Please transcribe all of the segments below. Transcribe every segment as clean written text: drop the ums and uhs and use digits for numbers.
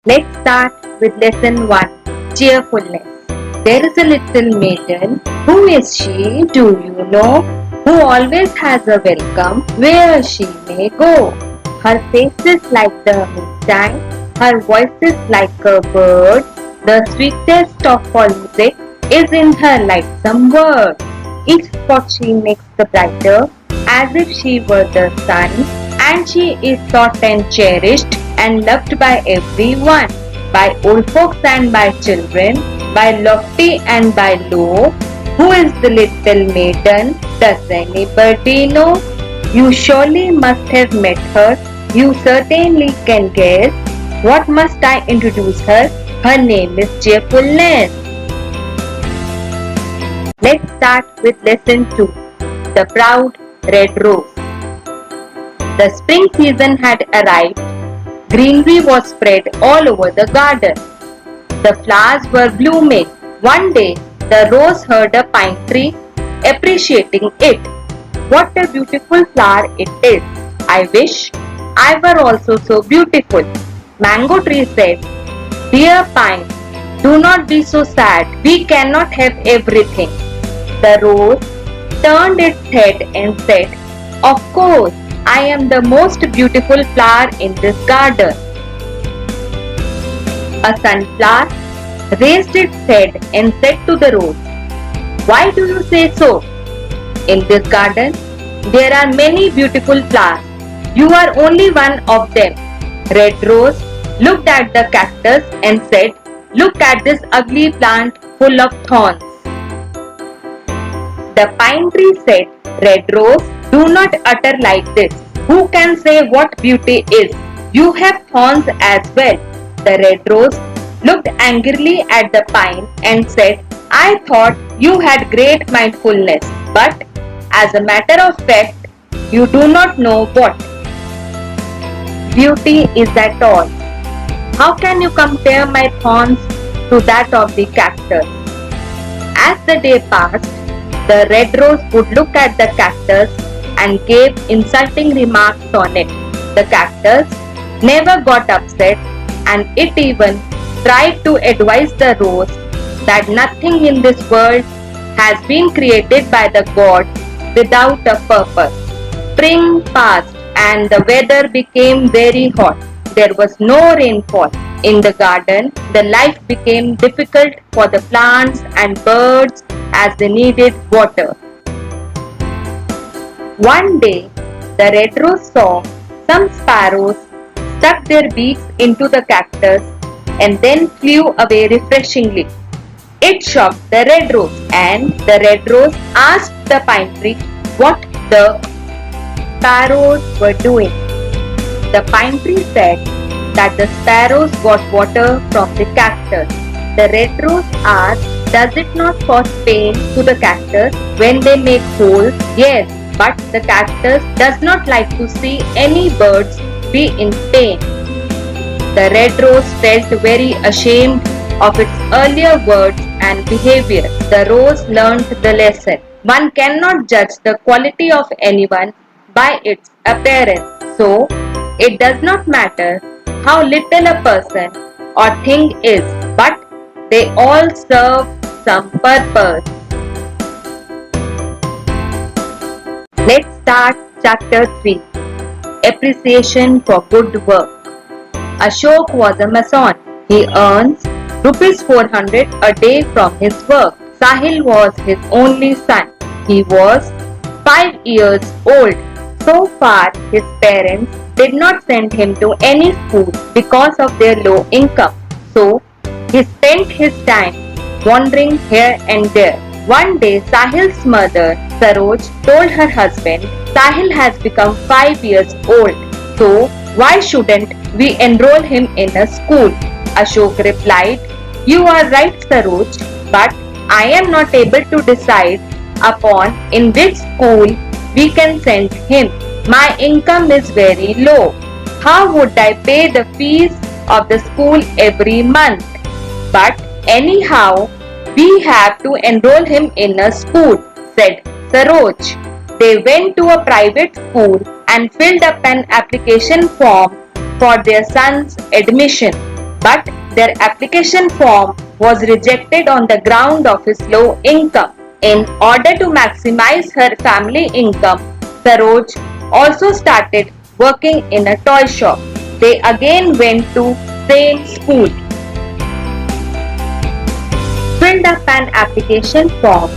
Let's start with lesson 1, cheerfulness. There is a little maiden. Who is she? Do you know? Who always has a welcome where she may go. Her face is like the midtime. Her voice is like a bird. The sweetest of all music is in her lightsome words. Each spot she makes the brighter, as if she were the sun, and she is sought and cherished and loved by everyone, by old folks and by children, by lofty and by low. Who is the little maiden? Does anybody know? You surely must have met her. You certainly can guess. What must I introduce her? Her name is Cheerfulness. Let's start with lesson 2, the proud red rose. The spring season had arrived. Greenery was spread all over the garden. The flowers were blooming. One day, the rose heard a pine tree appreciating it. What a beautiful flower it is! I wish I were also so beautiful. Mango tree said, Dear pine, do not be so sad. We cannot have everything. The rose turned its head and said, Of course, I am the most beautiful flower in this garden. A sunflower raised its head and said to the rose, Why do you say so? In this garden, there are many beautiful flowers. You are only one of them. Red Rose looked at the cactus and said, Look at this ugly plant full of thorns. The pine tree said, Red Rose, do not utter like this. Who can say what beauty is? You have thorns as well. The red rose looked angrily at the pine and said, I thought you had great mindfulness, but as a matter of fact, you do not know what beauty is at all. How can you compare my thorns to that of the cactus? As the day passed, the red rose would look at the cactus and gave insulting remarks on it. The cactus never got upset, and it even tried to advise the rose that nothing in this world has been created by the gods without a purpose. Spring passed and the weather became very hot. There was no rainfall. In the garden, the life became difficult for the plants and birds as they needed water. One day, the red rose saw some sparrows stuck their beaks into the cactus and then flew away refreshingly. It shocked the red rose, and the red rose asked the pine tree what the sparrows were doing. The pine tree said that the sparrows got water from the cactus. The red rose asked, Does it not cause pain to the cactus when they make holes? Yes, but the cactus does not like to see any birds be in pain. The red rose felt very ashamed of its earlier words and behavior. The rose learned the lesson. One cannot judge the quality of anyone by its appearance. So, it does not matter how little a person or thing is, but they all serve some purpose. Let's start chapter 3. Appreciation for good work. Ashok was a mason. He earns rupees 400 a day from his work. Sahil was his only son. He was 5 years old. So far, his parents did not send him to any school because of their low income. So, he spent his time wandering here and there. One day, Sahil's mother, Saroj, told her husband, Sahil has become 5 years old. So, why shouldn't we enroll him in a school? Ashok replied, You are right, Saroj, but I am not able to decide upon in which school we can send him. My income is very low. How would I pay the fees of the school every month? But anyhow, we have to enroll him in a school, said Saroj. They went to a private school and filled up an application form for their son's admission. but their application form was rejected on the ground of his low income. In order to maximize her family income, Saroj also started working in a toy shop. They again went to same school, filled up an application form,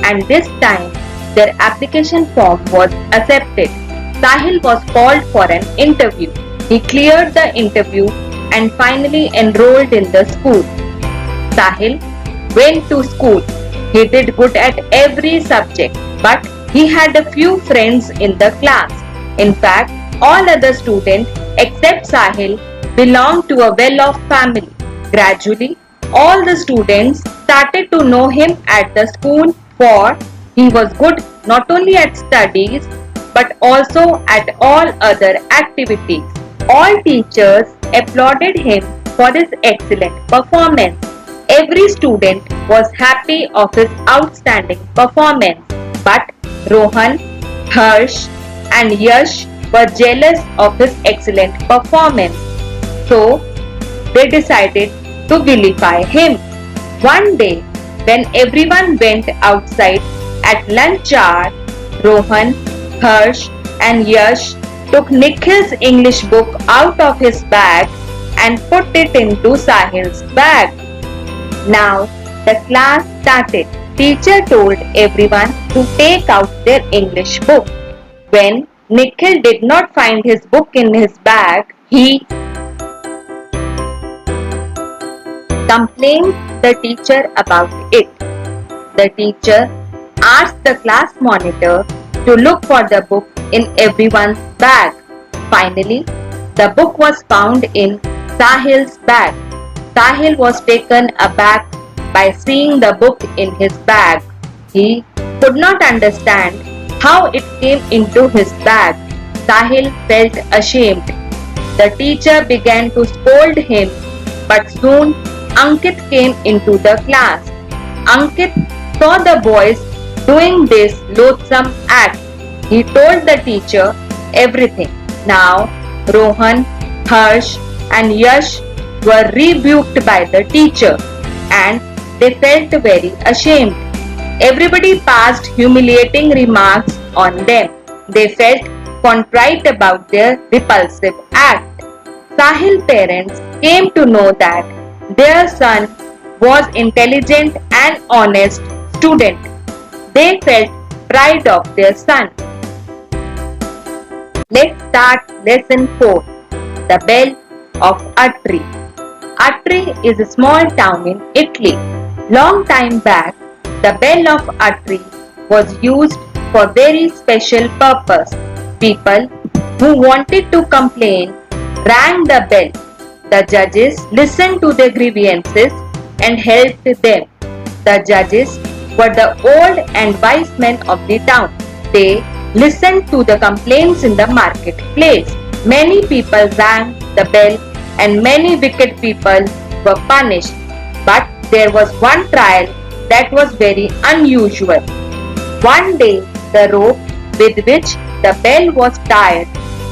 and this time their application form was accepted. Sahil was called for an interview. He cleared the interview and finally enrolled in the school. Sahil went to school. He did good at every subject, but he had a few friends in the class. In fact, all other students except Sahil belonged to a well-off family. Gradually, all the students started to know him at the school, for he was good not only at studies but also at all other activities. All teachers applauded him for his excellent performance. Every student was happy of his outstanding performance, but Rohan, Harsh and Yash were jealous of his excellent performance. So they decided to vilify him. One day, when everyone went outside at lunch hour, Rohan, Harsh and Yash took Nikhil's English book out of his bag and put it into Sahil's bag. Now the class started. Teacher told everyone to take out their English book. When Nikhil did not find his book in his bag, he complained the teacher about it. The teacher asked the class monitor to look for the book in everyone's bag. Finally, the book was found in Sahil's bag. Sahil was taken aback by seeing the book in his bag. He could not understand how it came into his bag. Sahil felt ashamed. The teacher began to scold him, but soon Ankit came into the class. Ankit saw the boys doing this loathsome act. He told the teacher everything. Now Rohan, Harsh and Yash were rebuked by the teacher and they felt very ashamed. Everybody passed humiliating remarks on them. They felt contrite about their repulsive act. Sahil's parents came to know that their son was intelligent and honest student. They felt pride of their son. Let's start lesson 4. The Bell of Atri. Atri is a small town in Italy. Long time back, the bell of Atri was used for very special purpose. People who wanted to complain rang the bell. The judges listened to their grievances and helped them. The judges were the old and wise men of the town. They listened to the complaints in the marketplace. Many people rang the bell and many wicked people were punished. But there was one trial that was very unusual. One day, the rope with which the bell was tied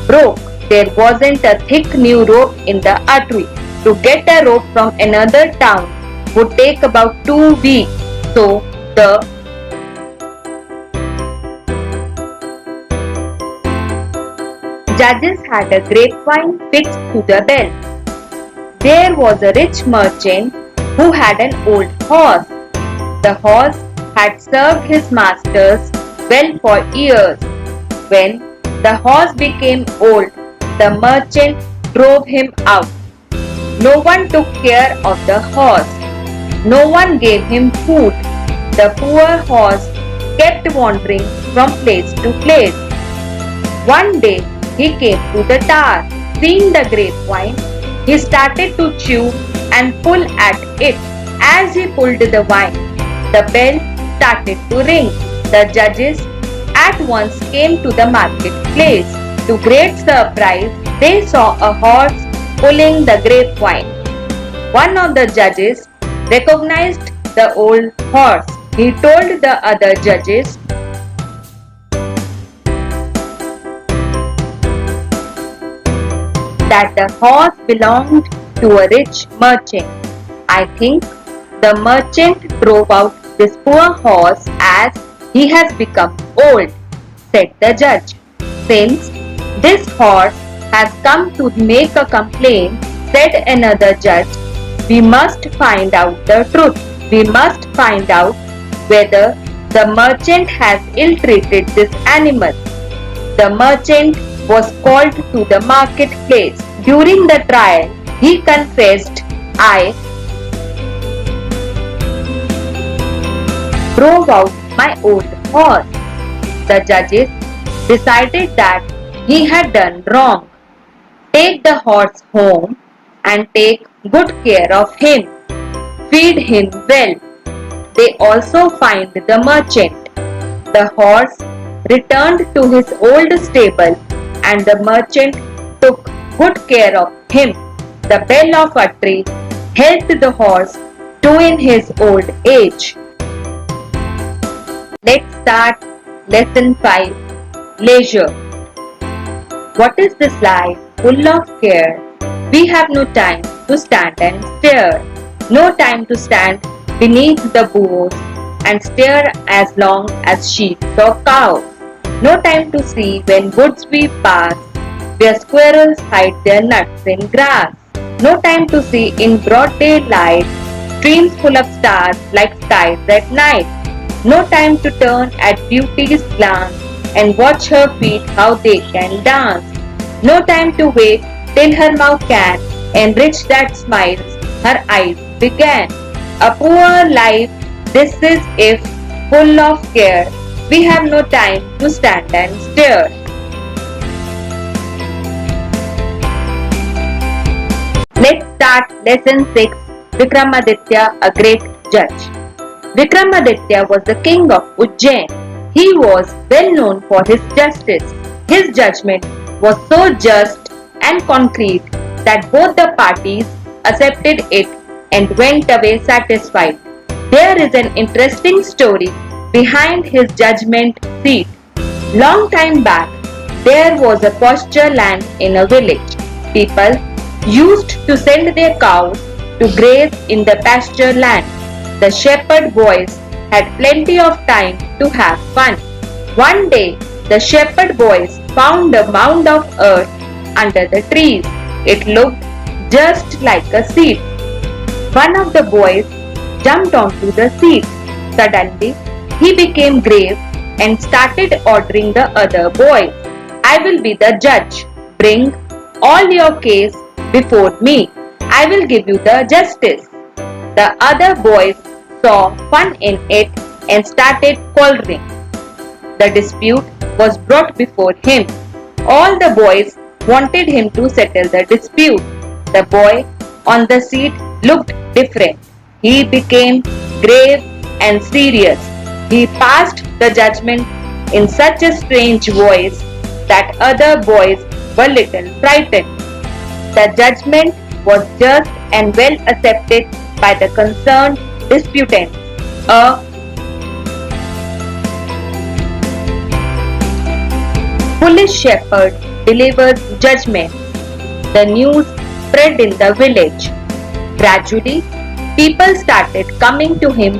broke. There wasn't a thick new rope in the Atri. To get a rope from another town would take about 2 weeks. So the judges had a grapevine fixed to the bell. There was a rich merchant who had an old horse. The horse had served his masters well for years. When the horse became old, the merchant drove him out. No one took care of the horse. No one gave him food. The poor horse kept wandering from place to place. One day he came to the tower. Seeing the grapevine, he started to chew and pull at it. As he pulled the vine, the bell started to ring. The judges at once came to the marketplace. To great surprise, they saw a horse pulling the grapevine. One of the judges recognized the old horse. He told the other judges, that the horse belonged to a rich merchant. I think the merchant drove out this poor horse as he has become old, said the judge. Since this horse has come to make a complaint, said another judge, we must find out the truth. We must find out whether the merchant has ill-treated this animal. The merchant was called to the marketplace. During the trial, he confessed, I drove out my old horse. The judges decided that he had done wrong. Take the horse home and take good care of him. Feed him well. They also fined the merchant. The horse returned to his old stable and the merchant took good care of him. The bell of a tree helped the horse to in his old age. Let's start lesson 5, leisure. What is this life full of care? We have no time to stand and stare, no time to stand beneath the boughs and stare as long as sheep or cows, no time to see when woods we pass, where squirrels hide their nuts in grass, no time to see in broad daylight streams full of stars like skies at night, no time to turn at beauty's glance and watch her feet how they can dance, no time to wait till her mouth can enrich that smiles her eyes began. A poor life this is if full of care, we have no time to stand and stare. Let's start lesson 6, Vikramaditya, a great judge. Vikramaditya was the king of Ujjain. He was well known for his justice. His judgment was so just and concrete that both the parties accepted it and went away satisfied. There is an interesting story behind his judgment seat. Long time back, there was a pasture land in a village. People used to send their cows to graze in the pasture land. The shepherd boys had plenty of time to have fun. One day, the shepherd boys found a mound of earth under the trees. It looked just like a seat. One of the boys jumped onto the seat. Suddenly, he became grave and started ordering the other boys. I will be the judge. Bring all your case before me. I will give you the justice. The other boys saw fun in it and started quarreling. The dispute was brought before him. All the boys wanted him to settle the dispute. The boy on the seat looked different. He became grave and serious. He passed the judgment in such a strange voice that other boys were little frightened. The judgment was just and well accepted by the concerned disputants. A foolish shepherd delivers judgment. The news spread in the village. Gradually, people started coming to him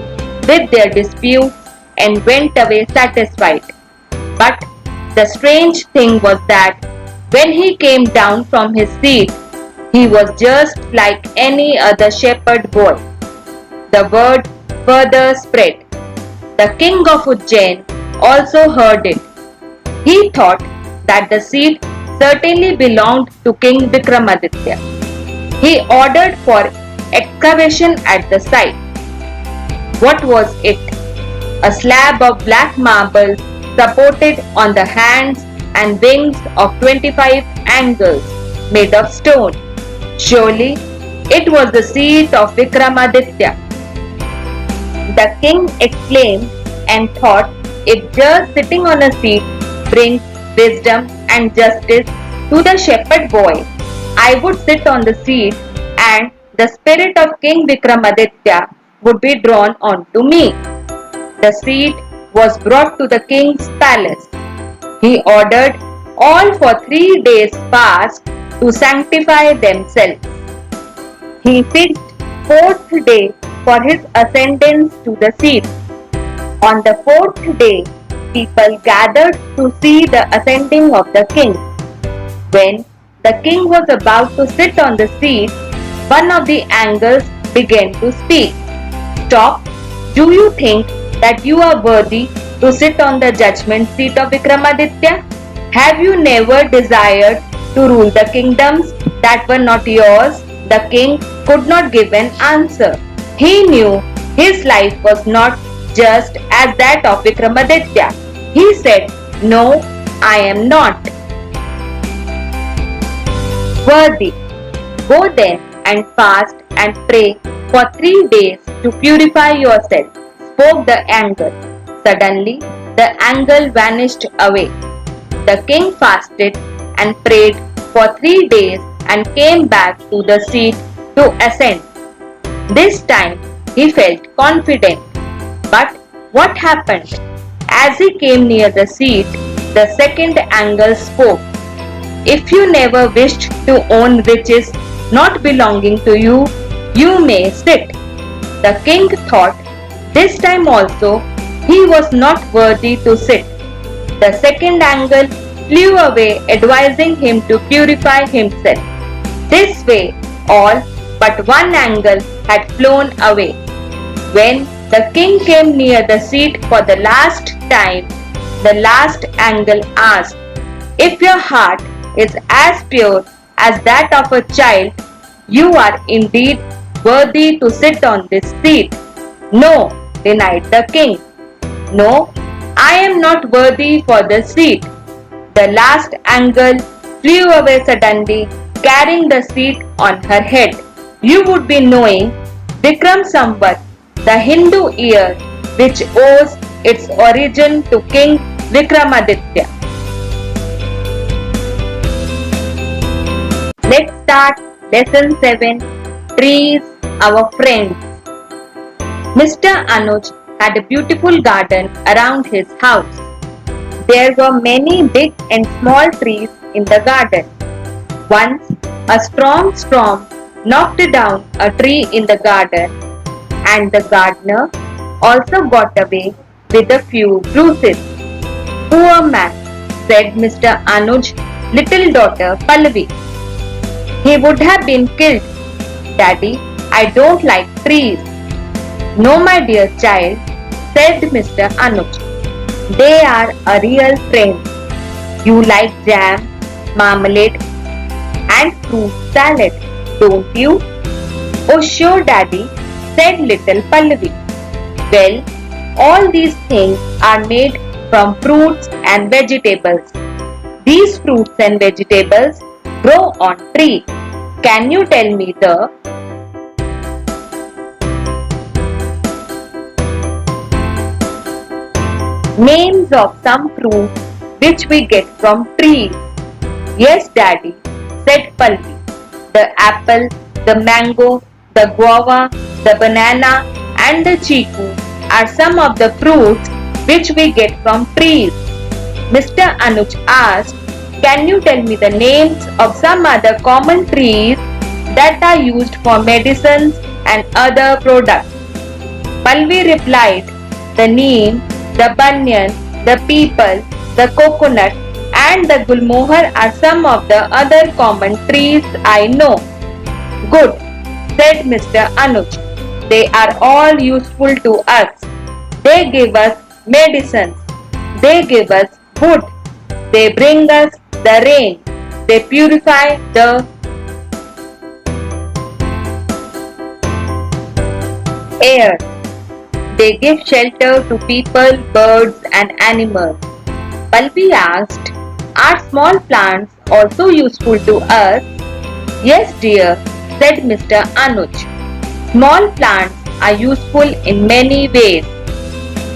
with their disputes and went away satisfied. But the strange thing was that when he came down from his seat, he was just like any other shepherd boy. The word further spread. The king of Ujjain also heard it. He thought that the seat certainly belonged to King Vikramaditya. He ordered for excavation at the site. What was it? A slab of black marble supported on the hands and wings of 25 angles made of stone. Surely it was the seat of Vikramaditya. The king exclaimed and thought, if just sitting on a seat brings wisdom and justice to the shepherd boy, I would sit on the seat and the spirit of King Vikramaditya would be drawn onto me. The seat was brought to the king's palace. He ordered all for 3 days fast to sanctify themselves. He fixed fourth day for his ascendance to the seat. On the fourth day, people gathered to see the ascending of the king. When the king was about to sit on the seat, one of the angels began to speak. Stop! Do you think that you are worthy to sit on the judgment seat of Vikramaditya? Have you never desired to rule the kingdoms that were not yours? The king could not give an answer. He knew his life was not just as that of Vikramaditya. He said, "No, I am not worthy. Go then and fast and pray for 3 days to purify yourself," spoke the angel. Suddenly, the angel vanished away. The king fasted and prayed for 3 days and came back to the seat to ascend. This time, he felt confident. But what happened? As he came near the seat, the second angel spoke. "If you never wished to own riches not belonging to you, you may sit." The king thought this time also he was not worthy to sit. The second angel flew away, advising him to purify himself. This way, all but one angel had flown away. When the king came near the seat for the last time, the last angel asked, "If your heart is as pure as that of a child, you are indeed worthy to sit on this seat." "No," denied the king. "No, I am not worthy for the seat." The last angel flew away suddenly, carrying the seat on her head. You would be knowing Vikram Samvat, the Hindu year which owes its origin to King Vikramaditya. Let's start lesson 7. Trees, our friends. Mr. Anuj had a beautiful garden around his house. There were many big and small trees in the garden. Once, a strong storm knocked down a tree in the garden, and the gardener also got away with a few bruises. "Poor man," said Mr. Anuj's little daughter Pallavi. "He would have been killed." "Daddy, I don't like trees." "No, my dear child," said Mr. Anuj. "They are a real friend. You like jam, marmalade, and fruit salad, don't you?" "Oh, sure, Daddy," said little Pallavi. "Well, all these things are made from fruits and vegetables. These fruits and vegetables grow on trees. Can you tell me the names of some fruits which we get from trees?" "Yes, Daddy," said Pallavi. "The apple, the mango, the guava, the banana, and the chiku are some of the fruits which we get from trees." Mr. Anuj asked, "Can you tell me the names of some other common trees that are used for medicines and other products?" Pallavi replied, "The neem, the banyan, the peepal, the coconut, and the gulmohar are some of the other common trees I know." "Good," said Mr. Anuj. "They are all useful to us. They give us medicines. They give us wood. They bring us the rain. They purify the air. They give shelter to people, birds, and animals." Pallavi asked, "Are small plants also useful to us?" "Yes, dear," said Mr. Anuj. "Small plants are useful in many ways.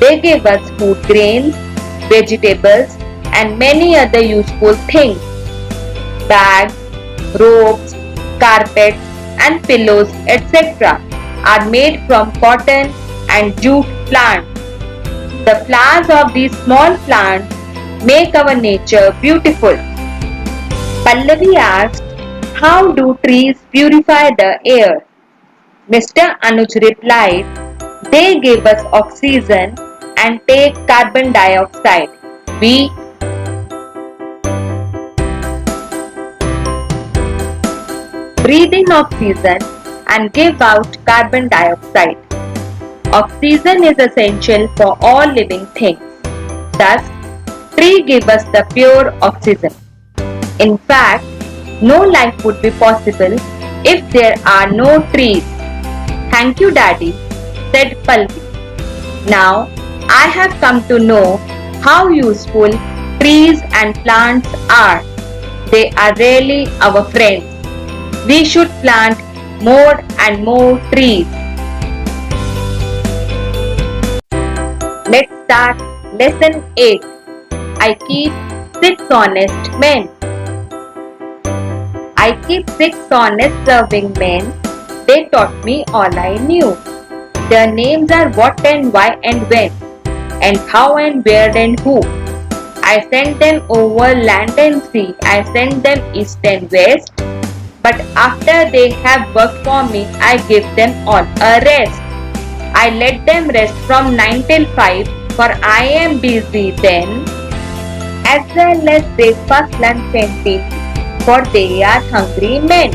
They give us food grains, vegetables, and many other useful things. Bags, ropes, carpets, and pillows, etc. are made from cotton and jute plants. The flowers of these small plants make our nature beautiful." Pallavi asked, How do trees purify the air? Mr. Anuj replied, they give us oxygen and take carbon dioxide. We breathe in oxygen and give out carbon dioxide. Oxygen is essential for all living things. Thus, trees give us the pure oxygen. In fact, no life would be possible if there are no trees. Thank you, Daddy, said Palvi. Now, I have come to know how useful trees and plants are. They are really our friends. We should plant more and more trees. Let's start lesson 8. I keep 6 honest men. I keep 6 honest serving men. They taught me all I knew. Their names are what and why and when, and how and where and who. I sent them over land and sea. I sent them east and west. But after they have worked for me, I give them all a rest. I let them rest from 9 till 5, for I am busy then. As well as breakfast, lunch and tea, for they are hungry men.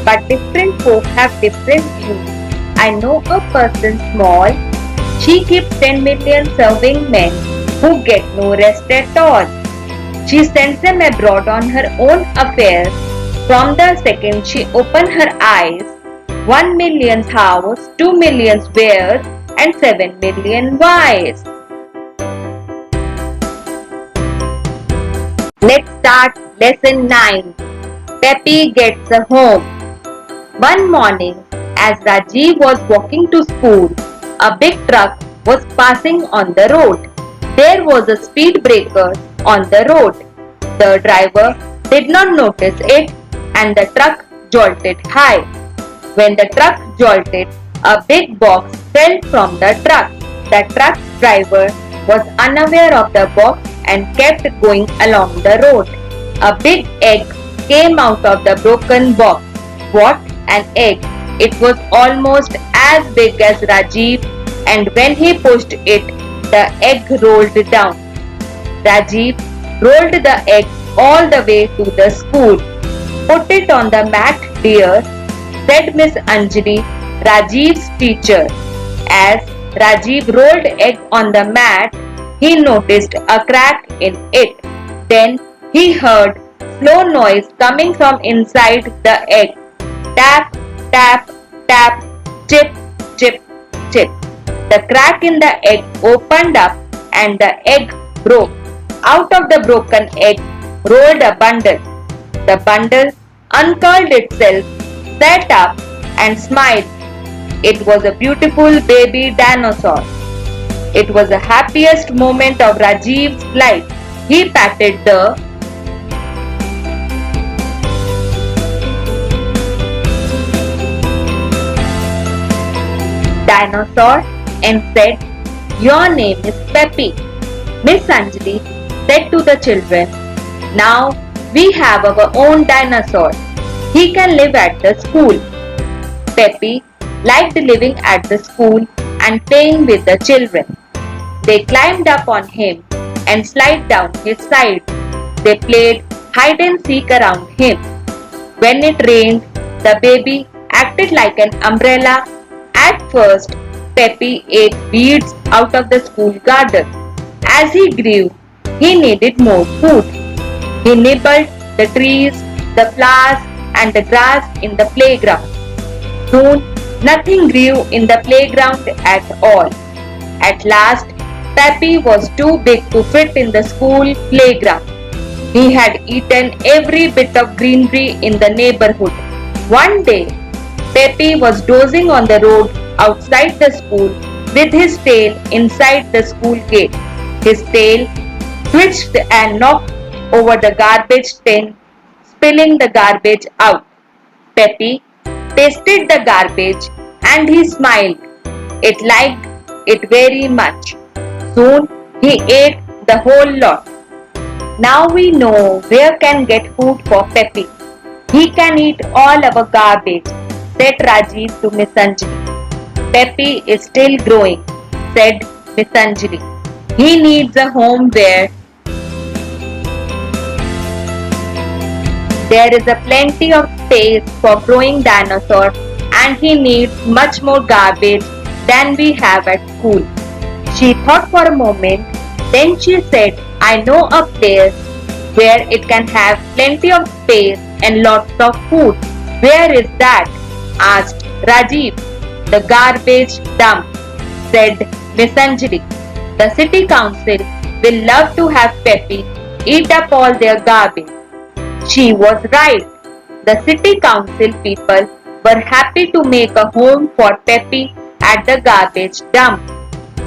But different folk have different views. I know a person small. She keeps 10 million serving men who get no rest at all. She sends them abroad on her own affairs. From the second she opens her eyes, 1 million house, 2 million where, and 7 million whys. Let's start lesson 9. Peppy gets a home. One morning, as Rajiv was walking to school, a big truck was passing on the road. There was a speed breaker on the road. The driver did not notice it and the truck jolted high. When the truck jolted, a big box fell from the truck. The truck driver was unaware of the box and kept going along the road. A big egg came out of the broken box. What an egg! It was almost as big as Rajiv, and when he pushed it, the egg rolled down. Rajiv rolled the egg all the way to the school. Put it on the mat, dear, said Miss Anjali, Rajiv's teacher. As Rajiv rolled egg on the mat, he noticed a crack in it. Then he heard slow noise coming from inside the egg. Tap, tap, tap, chip, chip, chip. The crack in the egg opened up and the egg broke. Out of the broken egg rolled a bundle. The bundle uncurled itself, sat up and smiled. It was a beautiful baby dinosaur. It was the happiest moment of Rajiv's life. He patted the dinosaur and said, your name is Peppy. Miss Anjali said to the children, now we have our own dinosaur. He can live at the school. Peppy liked living at the school and playing with the children. They climbed up on him and slid down his side. They played hide and seek around him. When it rained, the baby acted like an umbrella. At first, Peppy ate weeds out of the school garden. As he grew, he needed more food. He nibbled the trees, the flowers and the grass in the playground. Soon, nothing grew in the playground at all. At last, Peppy was too big to fit in the school playground. He had eaten every bit of greenery in the neighborhood. One day, Peppy was dozing on the road outside the school with his tail inside the school gate. His tail twitched and knocked over the garbage tin, spilling the garbage out. Peppy tasted the garbage and he smiled. It liked it very much. Soon he ate the whole lot. Now we know where can get food for Peppy. He can eat all our garbage, said Rajiv to Miss Anjali. Peppy is still growing, said Miss Anjali. He needs a home where there is a plenty of space for growing dinosaurs, and he needs much more garbage than we have at school. She thought for a moment, then she said, I know a place where it can have plenty of space and lots of food. Where is that? Asked Rajiv. The garbage dump, said Miss Anjali. The city council will love to have Peppy eat up all their garbage. She was right. The city council people were happy to make a home for Peppy at the garbage dump.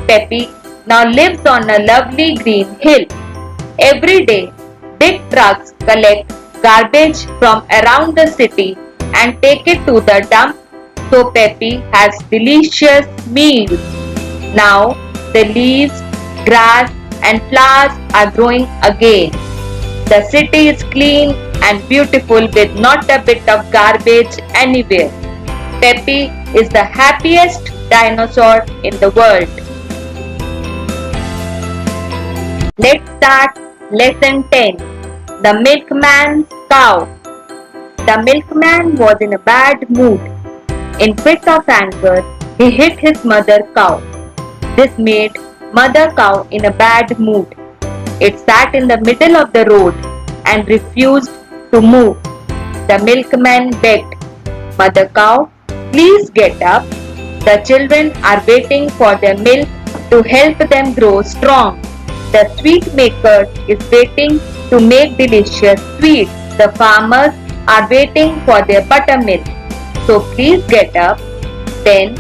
Peppy now lives on a lovely green hill. Every day, big trucks collect garbage from around the city and take it to the dump, so Peppy has delicious meals. Now the leaves, grass and flowers are growing again. The city is clean and beautiful with not a bit of garbage anywhere. Peppy is the happiest dinosaur in the world. Let's start lesson 10. The Milkman's Cow. The milkman was in a bad mood. In fit of anger, he hit his mother cow. This made mother cow in a bad mood. It sat in the middle of the road and refused to move. The milkman begged, Mother cow, please get up. The children are waiting for their milk to help them grow strong. The sweet maker is waiting to make delicious sweets. The farmers are waiting for their buttermilk. So please get up. Then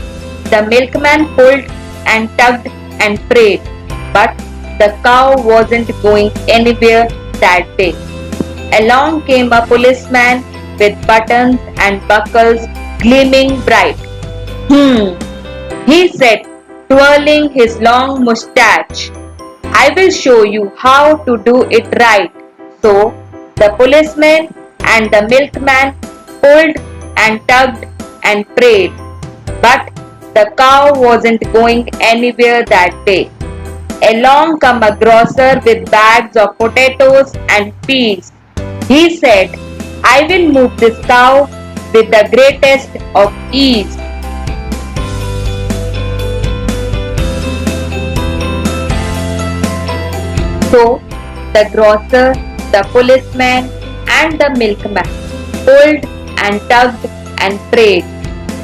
the milkman pulled and tugged and prayed, but the cow wasn't going anywhere that day. Along came a policeman with buttons and buckles gleaming bright. He said, twirling his long moustache. I will show you how to do it right. So the policeman and the milkman pulled and tugged and prayed, but the cow wasn't going anywhere that day. Along come a grocer with bags of potatoes and peas. He said, I will move this cow with the greatest of ease. So the grocer, the policeman and the milkman pulled and tugged and prayed,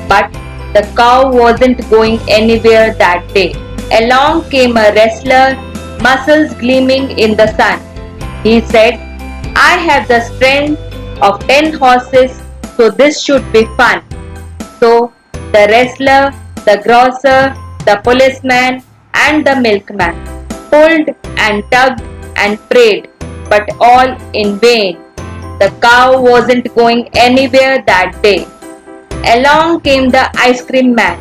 but the cow wasn't going anywhere that day. Along came a wrestler, muscles gleaming in the sun. He said, I have the strength of 10 horses, so this should be fun. So the wrestler, the grocer, the policeman and the milkman pulled and tugged and prayed, but all in vain. The cow wasn't going anywhere that day. Along came the ice cream man,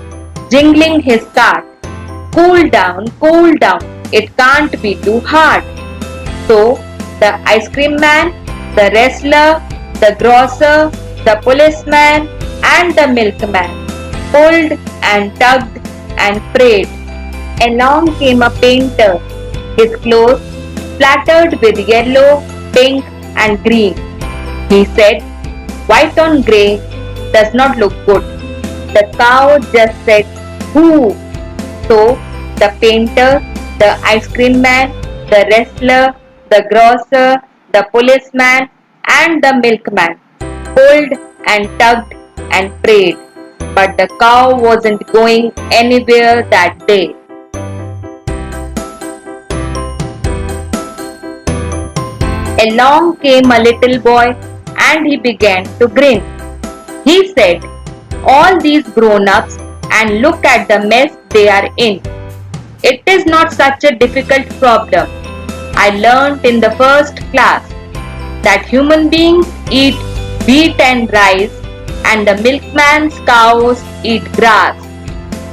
jingling his cart. Cool down, it can't be too hard. So the ice cream man, the wrestler, the grocer, the policeman and the milkman pulled and tugged and prayed. Along came a painter, his clothes splattered with yellow, pink and green. He said, white on grey does not look good. The cow just said, hoo. So the painter, the ice cream man, the wrestler, the grocer, the policeman and the milkman pulled and tugged and prayed, but the cow wasn't going anywhere that day. Along came a little boy and he began to grin. He said, all these grown-ups and look at the mess they are in. It is not such a difficult problem. I learnt in the first class that human beings eat wheat and rice and the milkman's cows eat grass.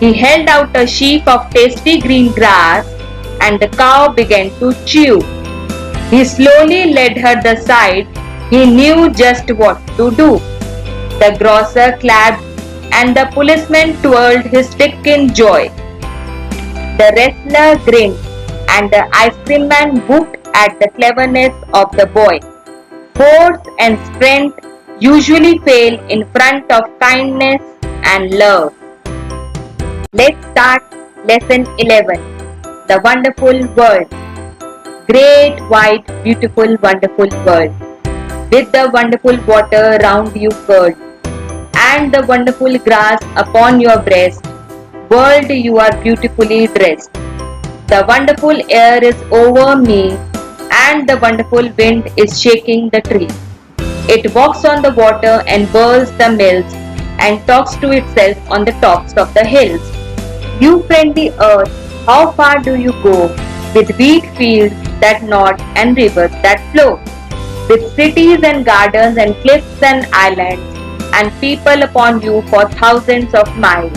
He held out a sheaf of tasty green grass and the cow began to chew. He slowly led her the side He knew just what to do. The grocer clapped and the policeman twirled his stick in joy. The wrestler grinned and the ice cream man whooped at the cleverness of the boy. Force and strength usually fail in front of kindness and love. Let's start lesson 11. The Wonderful World. Great, wide, beautiful, wonderful world. With the wonderful water round you curled, and the wonderful grass upon your breast, world you are beautifully dressed. The wonderful air is over me, and the wonderful wind is shaking the trees. It walks on the water and whirls the mills, and talks to itself on the tops of the hills. You friendly earth, how far do you go, with wheat fields that nod and rivers that flow, with cities and gardens and cliffs and islands, and people upon you for thousands of miles.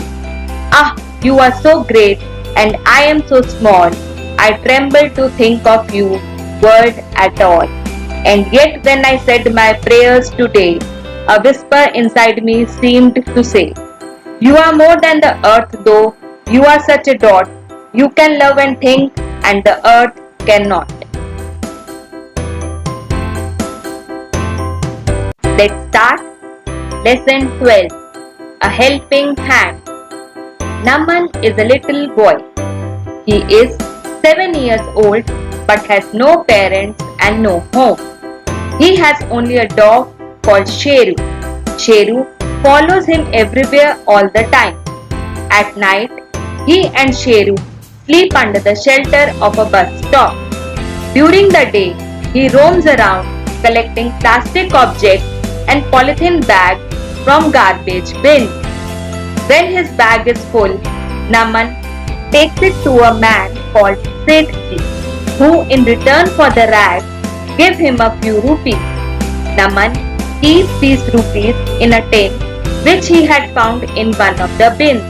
Ah, you are so great, and I am so small. I tremble to think of you, world at all. And yet when I said my prayers today, a whisper inside me seemed to say, you are more than the earth though, you are such a dot. You can love and think, and the earth cannot. Let's start. Lesson 12. A Helping Hand. Naman is a little boy. He is 7 years old but has no parents and no home. He has only a dog called Sheru. Sheru follows him everywhere all the time. At night, he and Sheru sleep under the shelter of a bus stop. During the day, he roams around collecting plastic objects and polythene bags from garbage bins. When his bag is full, Naman takes it to a man called Sethji, who in return for the rags give him a few rupees. Naman keeps these rupees in a tin which he had found in one of the bins.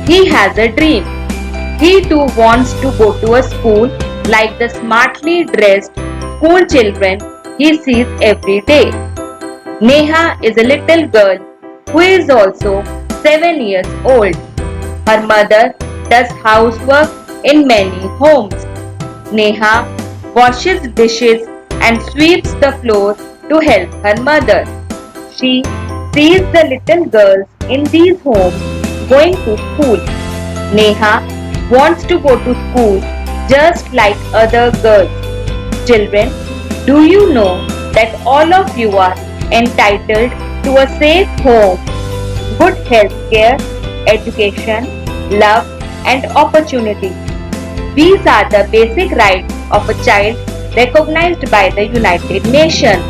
He has a dream. He too wants to go to a school like the smartly dressed school children he sees every day. Neha is a little girl who is also 7 years old. Her mother does housework in many homes. Neha washes dishes and sweeps the floor to help her mother. She sees the little girls in these homes going to school. Neha wants to go to school just like other girls. Children, do you know that all of you are entitled to a safe home, good health care, education, love and opportunity? These are the basic rights of a child recognized by the United Nations.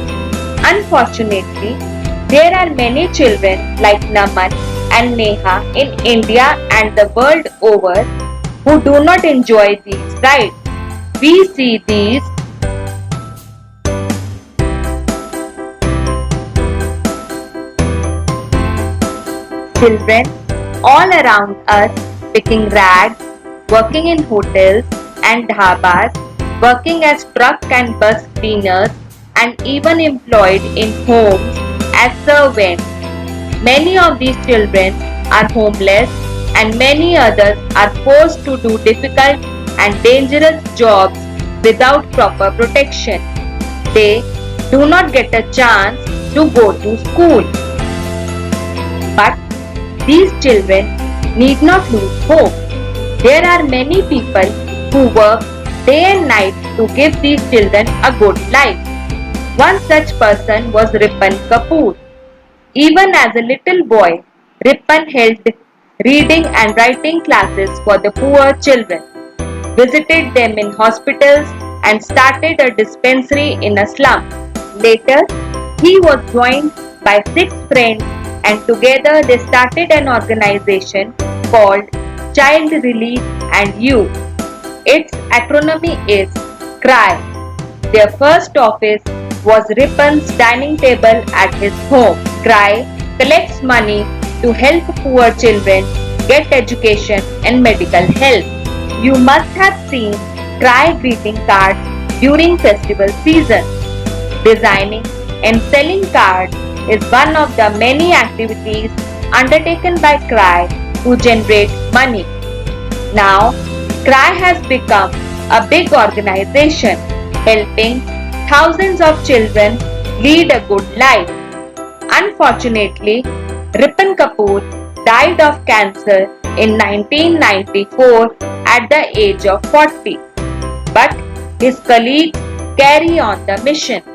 Unfortunately, there are many children like Naman and Neha in India and the world over who do not enjoy these rights. We see these children all around us picking rags, working in hotels and dhabas, working as truck and bus cleaners, and even employed in homes as servants. Many of these children are homeless and many others are forced to do difficult and dangerous jobs without proper protection. They do not get a chance to go to school. But these children need not lose hope. There are many people who work day and night to give these children a good life. One such person was Ripan Kapoor. Even as a little boy, Ripan held reading and writing classes for the poor children, visited them in hospitals and started a dispensary in a slum. Later, he was joined by 6 friends and together they started an organization called Child Relief and Youth. Its acronym is CRY. Their first office was Ripan's dining table at his home. CRY collects money to help poor children get education and medical help. You must have seen CRY greeting cards during festival season. Designing and selling cards is one of the many activities undertaken by CRY to generate money. Now, CRY has become a big organization helping thousands of children lead a good life. Unfortunately, Ripon Kapoor died of cancer in 1994 at the age of 40. But his colleagues carry on the mission.